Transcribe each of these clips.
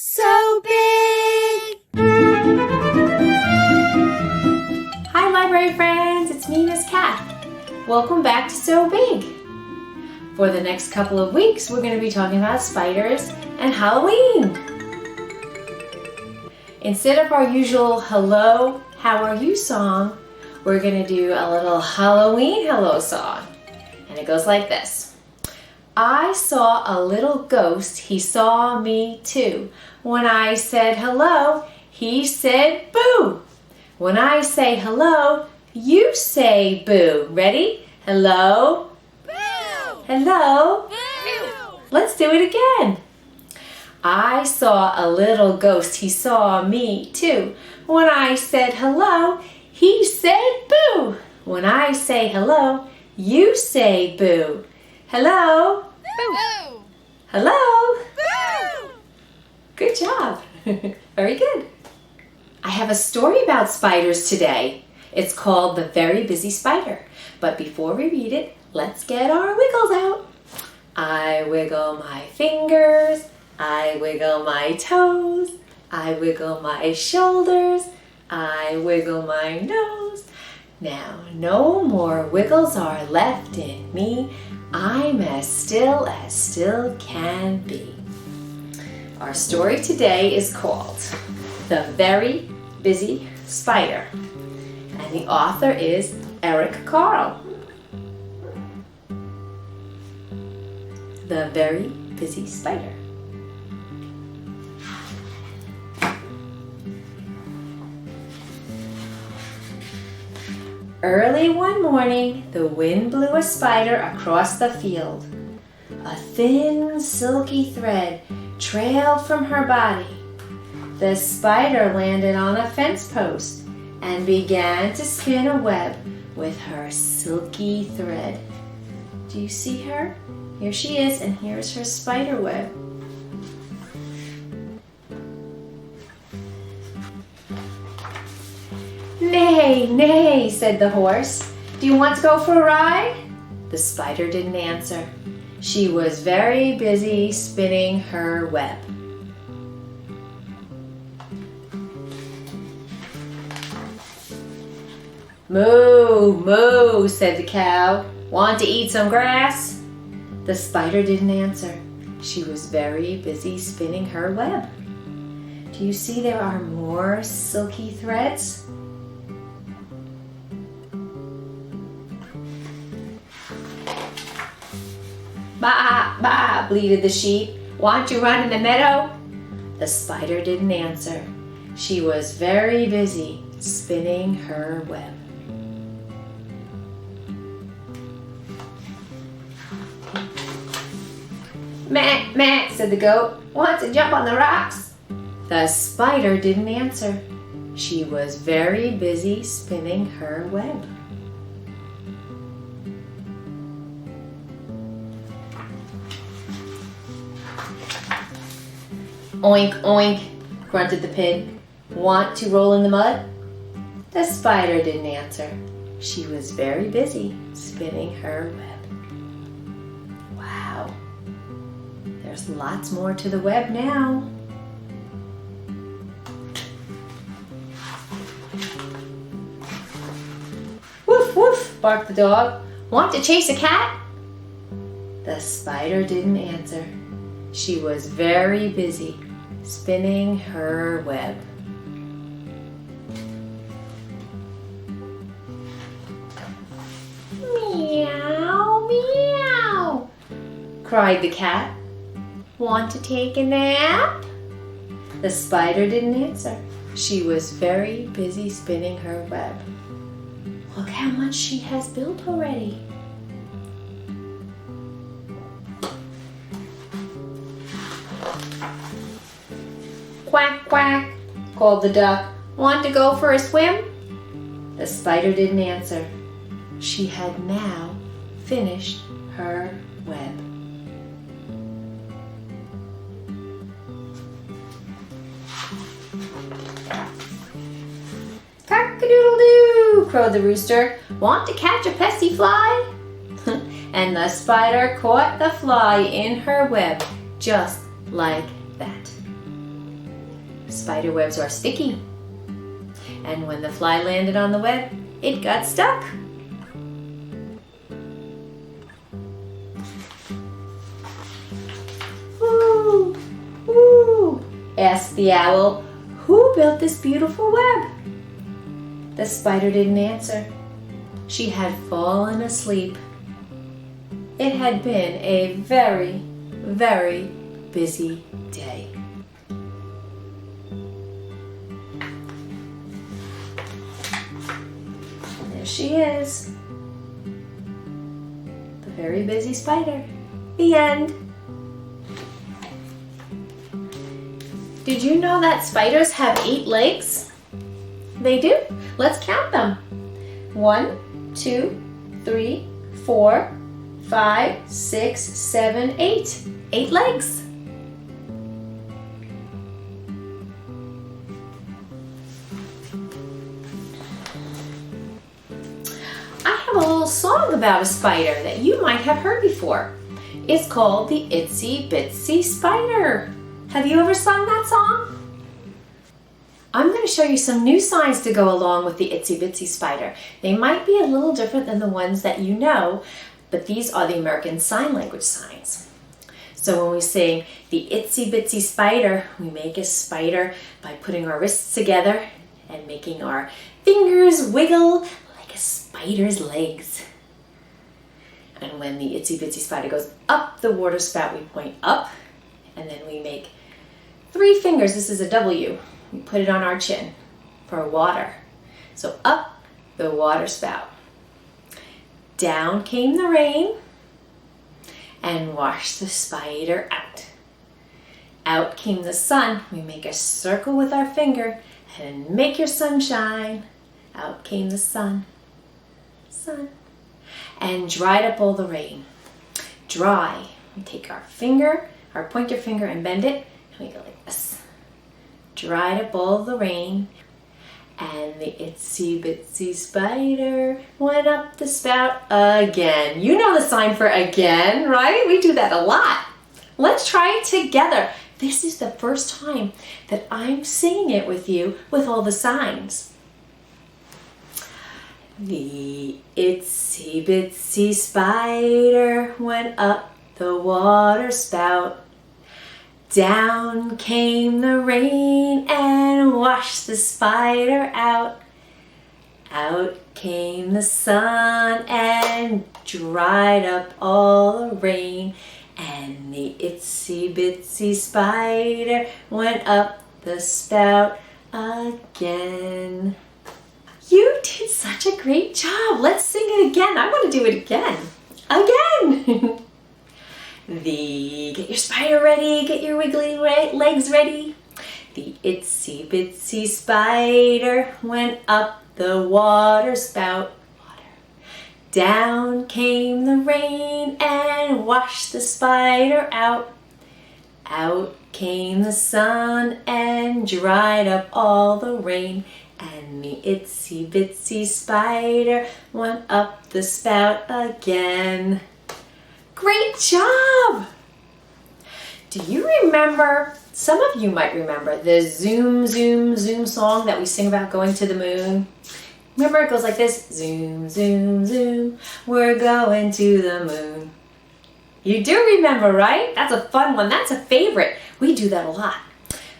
So big! Hi library friends, it's me, Miss Kath. Welcome back to So Big. For the next couple of weeks, we're going to be talking about spiders and Halloween. Instead of our usual hello, how are you song, we're going to do a little Halloween hello song. And it goes like this. I saw a little ghost, he saw me too. When I said hello, he said boo. When I say hello, you say boo. Ready? Hello? Boo! Hello? Boo! Let's do it again. I saw a little ghost, he saw me too. When I said hello, he said boo. When I say hello, you say boo. Hello? Boo! Hello? Boo! Good job. Very good. I have a story about spiders today. It's called The Very Busy Spider. But before we read it, let's get our wiggles out. I wiggle my fingers. I wiggle my toes. I wiggle my shoulders. I wiggle my nose. Now, no more wiggles are left in me. I'm as still can be. Our story today is called The Very Busy Spider, and the author is Eric Carle. The Very Busy Spider. Early one morning, the wind blew a spider across the field. A thin, silky thread trailed from her body. The spider landed on a fence post and began to spin a web with her silky thread. Do you see her? Here she is, and here's her spider web. Nay, nay, said the horse. Do you want to go for a ride? The spider didn't answer. She was very busy spinning her web. Moo, moo, said the cow. Want to eat some grass? The spider didn't answer. She was very busy spinning her web. Do you see there are more silky threads? Baa, baa, bleated the sheep. Want to run in the meadow? The spider didn't answer. She was very busy spinning her web. Meh, meh, said the goat. Want to jump on the rocks? The spider didn't answer. She was very busy spinning her web. Oink, oink, grunted the pig. Want to roll in the mud? The spider didn't answer. She was very busy spinning her web. Wow, there's lots more to the web now. Woof, woof, barked the dog. Want to chase a cat? The spider didn't answer. She was very busy spinning her web. Meow, meow, cried the cat. Want to take a nap? The spider didn't answer. She was very busy spinning her web. Look how much she has built already. Quack, quack, called the duck. Want to go for a swim? The spider didn't answer. She had now finished her web. Cock-a-doodle-doo, crowed the rooster. Want to catch a pesky fly? And the spider caught the fly in her web just like that. Spider webs are sticky. And when the fly landed on the web, it got stuck. Ooh, ooh, asked the owl, who built this beautiful web? The spider didn't answer. She had fallen asleep. It had been a very, very busy day. And there she is. The very busy spider. The end. Did you know that spiders have 8 legs? They do. Let's count them. 1, 2, 3, 4, 5, 6, 7, 8. 8 legs. I have a little song about a spider that you might have heard before. It's called the Itsy Bitsy Spider. Have you ever sung that song? I'm going to show you some new signs to go along with the Itsy Bitsy Spider. They might be a little different than the ones that you know, but these are the American Sign Language signs. So when we sing the Itsy Bitsy Spider, we make a spider by putting our wrists together and making our fingers wiggle like a spider's legs. And when the Itsy Bitsy Spider goes up the water spout, we point up, and then we make 3 fingers. This is a W. We put it on our chin for water. So up the water spout. Down came the rain and washed the spider out. Out came the sun. We make a circle with our finger and make your sunshine. Out came the sun. Sun. And dried up all the rain. Dry. We take our finger, our pointer finger, and bend it, and we go like this. Dried up all the rain, and the Itsy Bitsy Spider went up the spout again. You know the sign for again, right? We do that a lot. Let's try it together. This is the first time that I'm singing it with you with all the signs. The Itsy Bitsy Spider went up the water spout. Down came the rain and washed the spider out. Out came the sun and dried up all the rain. And the Itsy Bitsy Spider went up the spout again. You did such a great job. Let's sing it again. I want to do it again. Again. Get your spider ready, get your wiggly legs ready. The Itsy Bitsy Spider went up the water spout. Down came the rain and washed the spider out. Out came the sun and dried up all the rain. And the Itsy Bitsy Spider went up the spout again. Great job! Do you remember, some of you might remember, the Zoom, Zoom, Zoom song that we sing about going to the moon? Remember, it goes like this: zoom, zoom, zoom, we're going to the moon. You do remember, right? That's a fun one. That's a favorite. We do that a lot.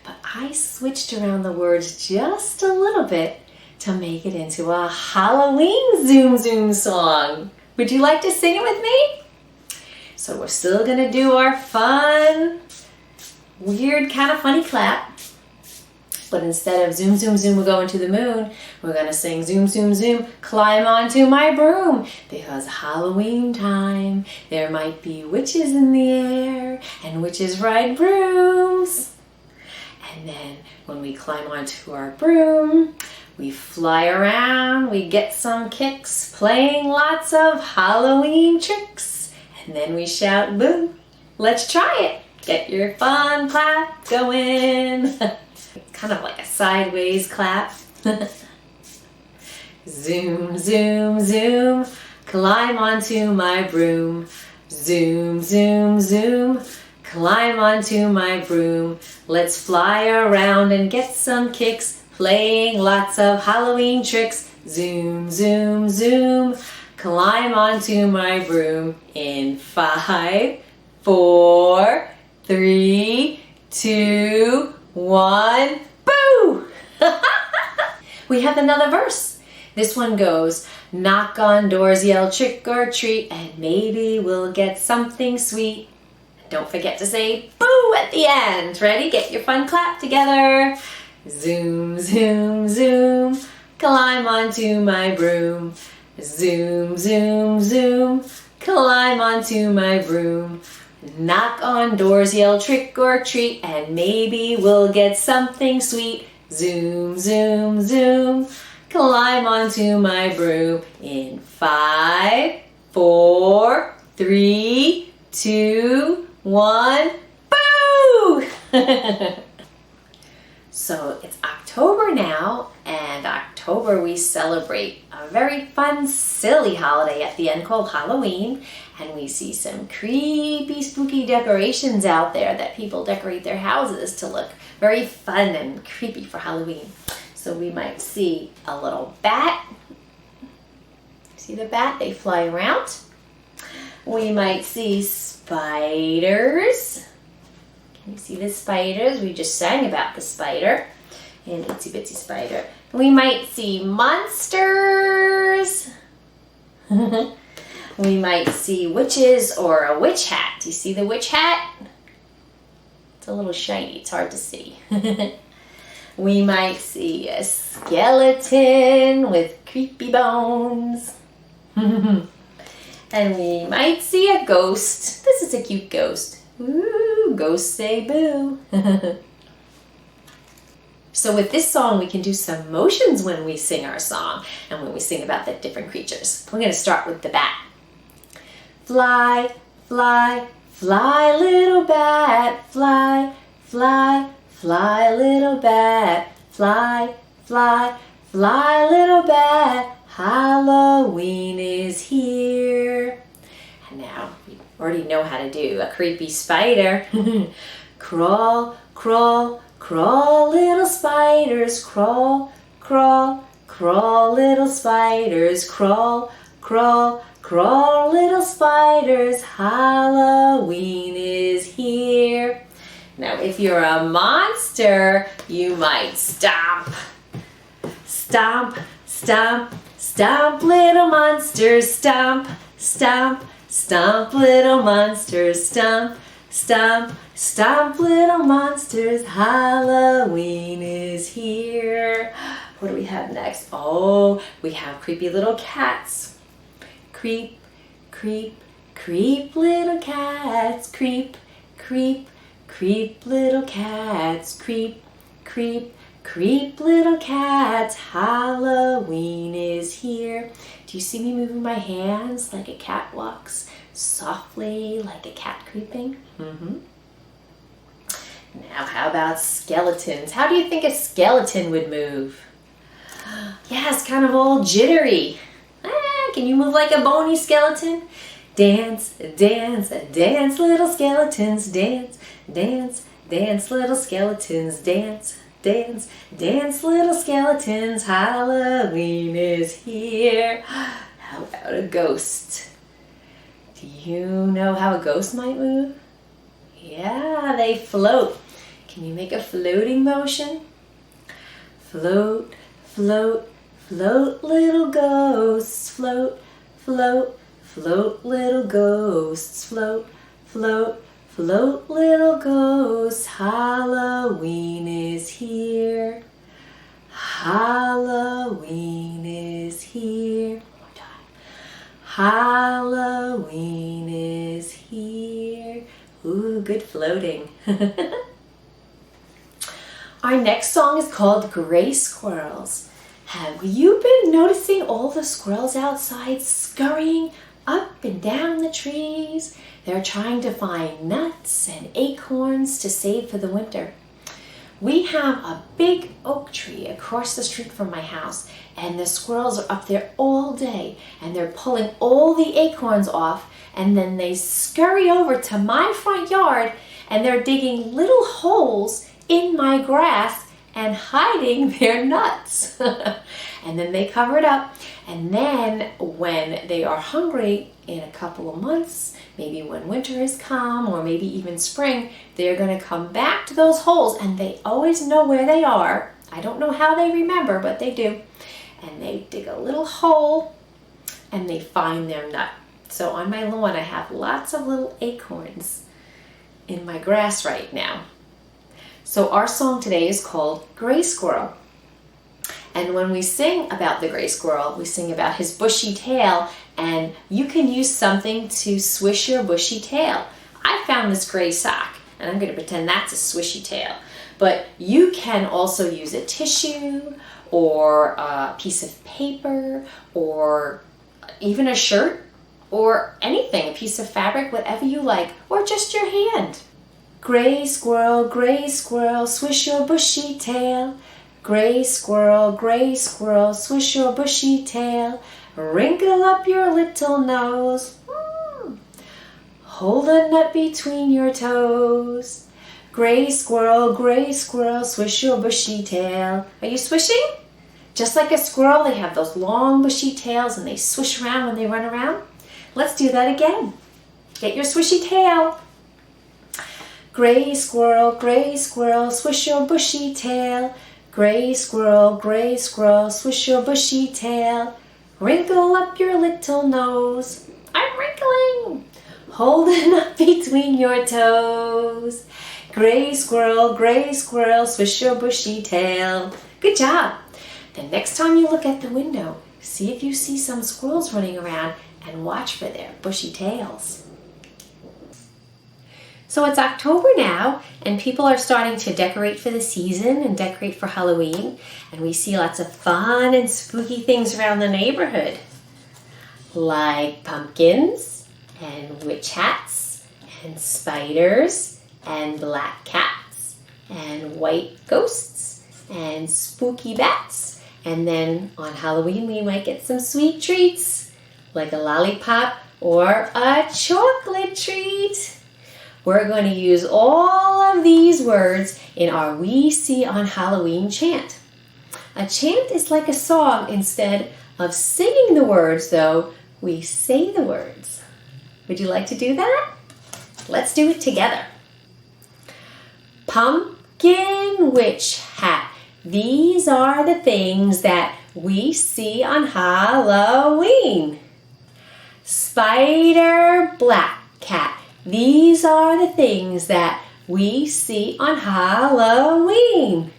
But I switched around the words just a little bit to make it into a Halloween Zoom, Zoom song. Would you like to sing it with me? So we're still gonna do our fun, weird, kind of funny clap. But instead of zoom, zoom, zoom, we're going to the moon, we're gonna sing zoom, zoom, zoom, climb onto my broom. Because Halloween time, there might be witches in the air, and witches ride brooms. And then when we climb onto our broom, we fly around, we get some kicks, playing lots of Halloween tricks. And then we shout, boo. Let's try it. Get your fun clap going. Kind of like a sideways clap. Zoom, zoom, zoom, climb onto my broom. Zoom, zoom, zoom, climb onto my broom. Let's fly around and get some kicks, playing lots of Halloween tricks. Zoom, zoom, zoom, climb onto my broom in 5, 4, 3, 2, 1, boo! We have another verse. This one goes, knock on doors, yell trick or treat, and maybe we'll get something sweet. Don't forget to say boo at the end. Ready? Get your fun clap together. Zoom, zoom, zoom, climb onto my broom. Zoom, zoom, zoom, climb onto my broom. Knock on doors, yell trick or treat, and maybe we'll get something sweet. Zoom, zoom, zoom, climb onto my broom in 5, 4, 3, 2, 1, boo! So it's October now, and October we celebrate a very fun, silly holiday at the end called Halloween, and we see some creepy, spooky decorations out there that people decorate their houses to look very fun and creepy for Halloween. So we might see a little bat. See the bat? They fly around. We might see spiders. Can you see the spiders? We just sang about the spider, an itsy bitsy spider. We might see monsters. We might see witches or a witch hat. Do you see the witch hat? It's a little shiny, it's hard to see. We might see a skeleton with creepy bones. And we might see a ghost. This is a cute ghost. Ooh, ghosts say boo. So with this song, we can do some motions when we sing our song and when we sing about the different creatures. We're going to start with the bat. Fly, fly, fly, little bat. Fly, fly, fly, little bat. Fly, fly, fly, little bat. Halloween is here. And now we already know how to do a creepy spider. Crawl, crawl, crawl, little spiders. Crawl, crawl, crawl, little spiders. Crawl, crawl, crawl, little spiders. Halloween is here. Now, if you're a monster, you might stomp. Stomp, stomp, stomp, little monsters. Stomp, stomp, stomp, little monsters. Stomp, stomp, stomp, little monsters. Halloween is here. What do we have next? Oh, we have creepy little cats. Creep, creep, creep, little cats. Creep, creep, creep, little cats. Creep, creep, creep, little cats. Halloween is here. Do you see me moving my hands like a cat walks softly, like a cat creeping? Now, how about skeletons? How do you think a skeleton would move? Yeah, it's kind of all jittery. Can you move like a bony skeleton? Dance, dance, dance, little skeletons. Dance, dance, dance, little skeletons. Dance, dance, dance, little skeletons. Halloween is here. How about a ghost? Do you know how a ghost might move? Yeah, they float. Can you make a floating motion? Float, float, float, little ghosts. Float, float, float, little ghosts. Float, float, float, little ghosts. Halloween is here. Halloween is here. One more time. Halloween is here. Ooh, good floating. Our next song is called Gray Squirrels. Have you been noticing all the squirrels outside scurrying up and down the trees? They're trying to find nuts and acorns to save for the winter. We have a big oak tree across the street from my house, and the squirrels are up there all day, and they're pulling all the acorns off, and then they scurry over to my front yard, and they're digging little holes in my grass and hiding their nuts. And then they cover it up, and then when they are hungry in a couple of months, maybe when winter has come or maybe even spring, they're going to come back to those holes, and they always know where they are. I don't know how they remember, but they do. And they dig a little hole and they find their nut. So on my lawn I have lots of little acorns in my grass right now. So our song today is called Gray Squirrel. And when we sing about the gray squirrel, we sing about his bushy tail, and you can use something to swish your bushy tail. I found this gray sock, and I'm going to pretend that's a swishy tail. But you can also use a tissue or a piece of paper or even a shirt or anything, a piece of fabric, whatever you like, or just your hand. Gray squirrel, swish your bushy tail. Gray squirrel, swish your bushy tail. Wrinkle up your little nose. Hold a nut between your toes. Gray squirrel, swish your bushy tail. Are you swishing? Just like a squirrel, they have those long bushy tails and they swish around when they run around. Let's do that again. Get your swishy tail. Gray squirrel, swish your bushy tail. Gray squirrel, swish your bushy tail. Wrinkle up your little nose. I'm wrinkling. Hold a nut between your toes. Gray squirrel, swish your bushy tail. Good job. The next time you look at the window, see if you see some squirrels running around and watch for their bushy tails. So it's October now, and people are starting to decorate for the season and decorate for Halloween, and we see lots of fun and spooky things around the neighborhood, like pumpkins and witch hats and spiders and black cats and white ghosts and spooky bats. And then on Halloween we might get some sweet treats, like a lollipop or a chocolate treat. We're going to use all of these words in our We See on Halloween chant. A chant is like a song. Instead of singing the words, though, we say the words. Would you like to do that? Let's do it together. Pumpkin, witch hat. These are the things that we see on Halloween. Spider, black cat. These are the things that we see on Halloween.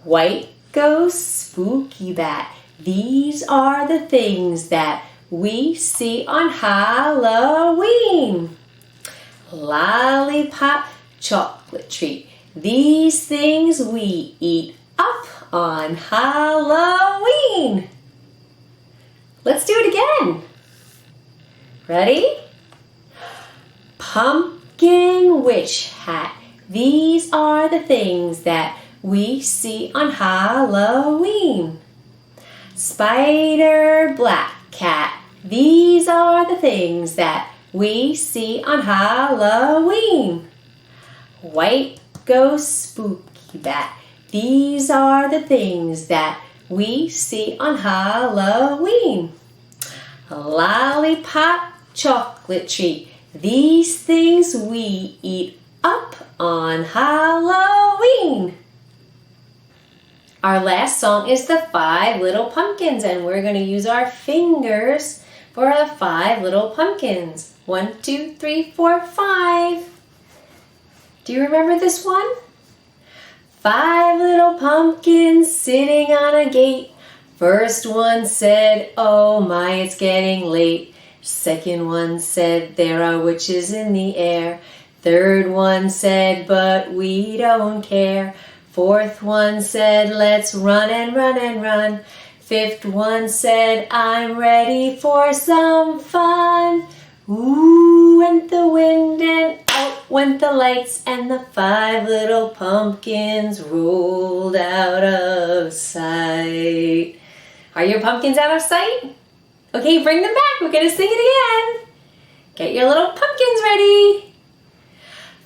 White ghost, spooky bat. These are the things that we see on Halloween. Lollipop, chocolate treat. These things we eat up on Halloween. Let's do it again. Ready? Pumpkin, witch hat. These are the things that we see on Halloween. Spider, black cat. These are the things that we see on Halloween. White ghost, spooky bat. These are the things that we see on Halloween. Lollipop, chocolate treat. These things we eat up on Halloween. Our last song is the 5 Little Pumpkins, and we're going to use our fingers for the 5 little pumpkins. 1, 2, 3, 4, 5. Do you remember this one? 5 little pumpkins sitting on a gate. First one said, "Oh my, it's getting late." Second one said, "There are witches in the air." Third one said, "But we don't care." Fourth one said, "Let's run and run and run." Fifth one said, "I'm ready for some fun." Ooh, went the wind and out went the lights, and the 5 little pumpkins rolled out of sight. Are your pumpkins out of sight? Okay, bring them back. We're going to sing it again. Get your little pumpkins ready.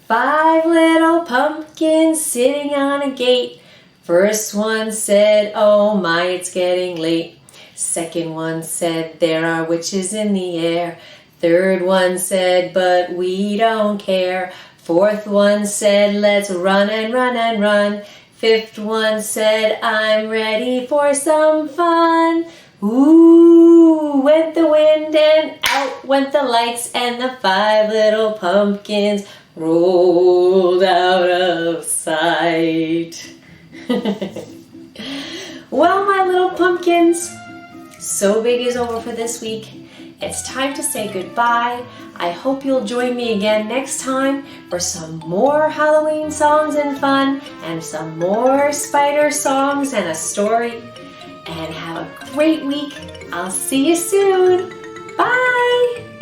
5 little pumpkins sitting on a gate. First one said, oh my, it's getting late. Second one said, there are witches in the air. Third one said, but we don't care. Fourth one said, let's run and run and run. Fifth one said, I'm ready for some fun. Ooh, went the wind and out went the lights, and the 5 little pumpkins rolled out of sight. Well, my little pumpkins, So Big is over for this week. It's time to say goodbye. I hope you'll join me again next time for some more Halloween songs and fun, and some more spider songs and a story. And have a great week. I'll see you soon. Bye!